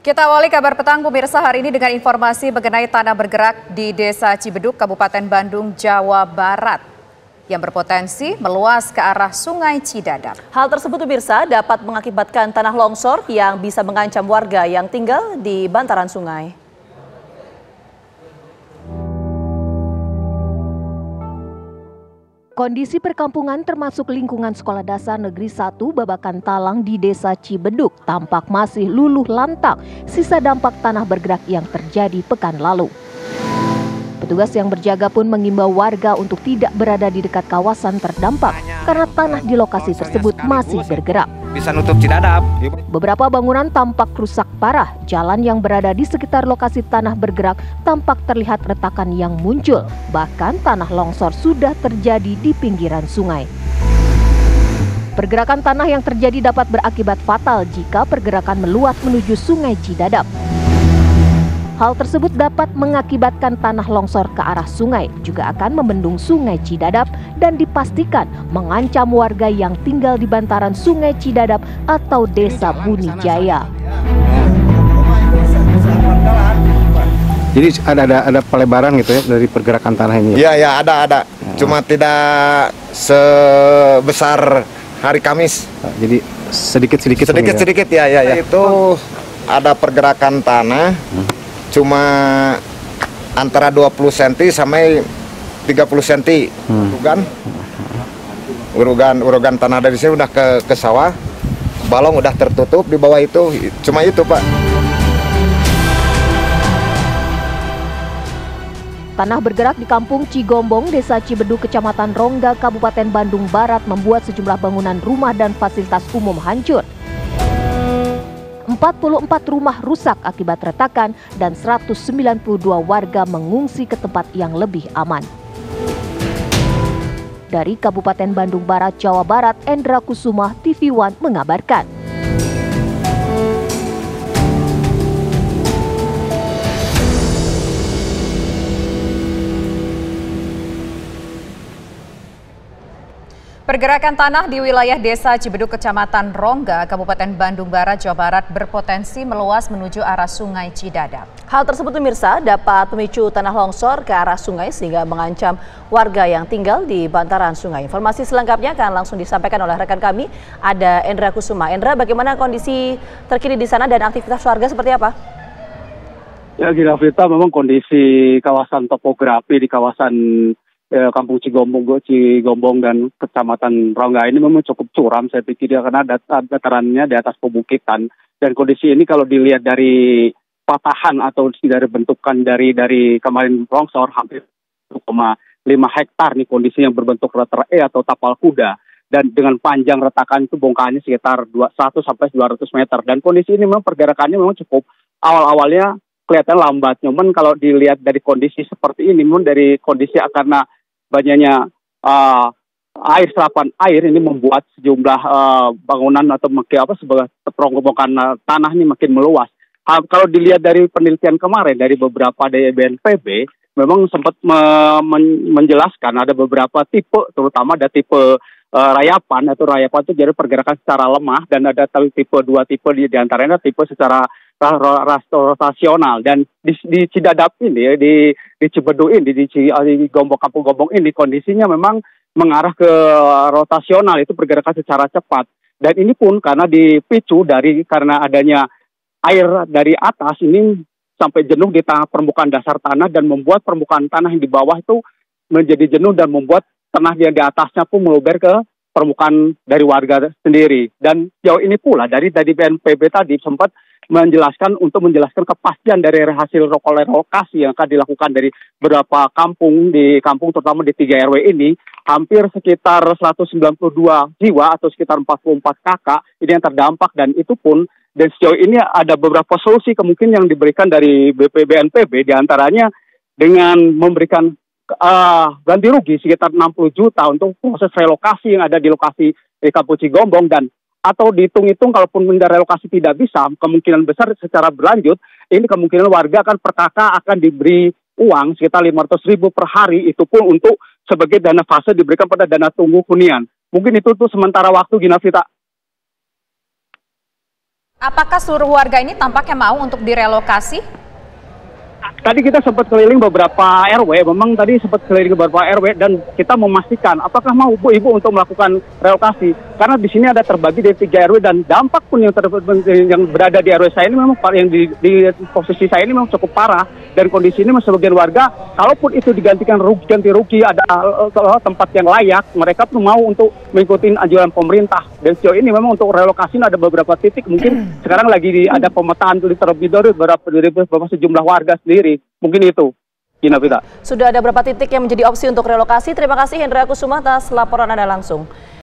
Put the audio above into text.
Kita awali kabar petang pemirsa hari ini dengan informasi mengenai tanah bergerak di Desa Cibeduk, Kabupaten Bandung, Jawa Barat yang berpotensi meluas ke arah Sungai Cidadap. Hal tersebut pemirsa dapat mengakibatkan tanah longsor yang bisa mengancam warga yang tinggal di bantaran sungai. Kondisi perkampungan termasuk lingkungan Sekolah Dasar Negeri 1 Babakan Talang di Desa Cibeduk tampak masih luluh lantak sisa dampak tanah bergerak yang terjadi pekan lalu. Petugas yang berjaga pun mengimbau warga untuk tidak berada di dekat kawasan terdampak karena tanah di lokasi tersebut masih bergerak. Bisa nutup Cidadap. Beberapa bangunan tampak rusak parah. Jalan yang berada di sekitar lokasi tanah bergerak tampak terlihat retakan yang muncul. Bahkan tanah longsor sudah terjadi di pinggiran sungai. Pergerakan tanah yang terjadi dapat berakibat fatal jika pergerakan meluas menuju Sungai Cidadap. Hal tersebut dapat mengakibatkan tanah longsor ke arah sungai, juga akan membendung Sungai Cidadap dan dipastikan mengancam warga yang tinggal di bantaran Sungai Cidadap atau Desa Bunijaya. Jadi ada pelebaran gitu ya dari pergerakan tanah ini? Ya ada. Cuma tidak sebesar hari Kamis. Jadi sedikit ya. Itu ada pergerakan tanah. Cuma antara 20 cm sampai 30 cm urugan tanah dari sini udah ke sawah, balong udah tertutup di bawah itu, cuma itu Pak. Tanah bergerak di Kampung Cigombong, Desa Cibeduk, Kecamatan Rongga, Kabupaten Bandung Barat membuat sejumlah bangunan rumah dan fasilitas umum hancur. 44 rumah rusak akibat retakan dan 192 warga mengungsi ke tempat yang lebih aman. Dari Kabupaten Bandung Barat, Jawa Barat, Endra Kusuma, TV One mengabarkan. Pergerakan tanah di wilayah Desa Cibeduk, Kecamatan Rongga, Kabupaten Bandung Barat, Jawa Barat berpotensi meluas menuju arah Sungai Cidadap. Hal tersebut pemirsa dapat memicu tanah longsor ke arah sungai sehingga mengancam warga yang tinggal di bantaran sungai. Informasi selengkapnya akan langsung disampaikan oleh rekan kami, ada Endra Kusuma. Endra, bagaimana kondisi terkini di sana dan aktivitas warga seperti apa? Ya, Gita, memang kondisi kawasan topografi di kawasan Kampung Cigombong dan Kecamatan Rongga ini memang cukup curam, saya pikir ya, karena datarannya di atas pebukitan. Dan kondisi ini kalau dilihat dari patahan atau dari bentukan dari kemarin longsor hampir 1,5 hektar nih kondisi yang berbentuk letter E atau tapal kuda. Dan dengan panjang retakan itu bongkahannya sekitar 100 sampai 200 meter. Dan kondisi ini memang pergerakannya memang cukup awal-awalnya kelihatan lambat. Namun kalau dilihat dari kondisi seperti ini, memang dari kondisi karena banyaknya serapan air ini membuat sejumlah bangunan atau sebuah peronggokan tanah ini makin meluas. Kalau dilihat dari penelitian kemarin dari beberapa dari BNPB, memang sempat menjelaskan ada beberapa tipe, terutama ada tipe rayapan itu jadi pergerakan secara lemah, dan ada tipe 2 tipe di antaranya tipe secara rotasional. Dan di Cidadap ini, di Cibeduk ini, di Kampung Gombong ini kondisinya memang mengarah ke rotasional, itu pergerakan secara cepat. Dan ini pun karena dipicu karena adanya air dari atas ini sampai jenuh di permukaan dasar tanah dan membuat permukaan tanah yang di bawah itu menjadi jenuh dan membuat tanah yang di atasnya pun meluber ke permukaan dari warga sendiri. Dan jauh ini pula dari BNPB tadi sempat menjelaskan kepastian dari hasil relokasi yang akan dilakukan dari beberapa kampung terutama di 3 RW ini, hampir sekitar 192 jiwa atau sekitar 44 kakak ini yang terdampak. Dan itu pun, dan sejauh ini ada beberapa solusi kemungkinan yang diberikan dari BNPB, diantaranya dengan memberikan ganti rugi sekitar 60 juta untuk proses relokasi yang ada di lokasi di Kampung Cigombong, dan atau dihitung-hitung kalaupun relokasi tidak bisa, kemungkinan besar secara berlanjut ini kemungkinan warga per kakak akan diberi uang sekitar 500.000 per hari, itu pun untuk sebagai dana fase diberikan pada dana tunggu hunian. Mungkin itu tuh sementara waktu, Gina Vita. Apakah seluruh warga ini tampaknya mau untuk direlokasi? Tadi kita sempat keliling beberapa RW, memang tadi sempat keliling beberapa RW dan kita memastikan apakah mau ibu untuk melakukan relokasi. Karena di sini ada terbagi dari 3 RW dan dampak pun yang berada di RW saya ini memang yang di posisi saya ini memang cukup parah. Dan kondisi ini sebagian warga, kalaupun itu digantikan ganti rugi, ada tempat yang layak, mereka pun mau untuk mengikuti anjuran pemerintah. Dan sejauh ini memang untuk relokasi ada beberapa titik, mungkin sekarang lagi ada pemetaan terlebih dahulu beberapa sejumlah warga sendiri. Mungkin itu, Gina Vita. Sudah ada berapa titik yang menjadi opsi untuk relokasi? Terima kasih Hendra Kusuma atas laporan Anda langsung.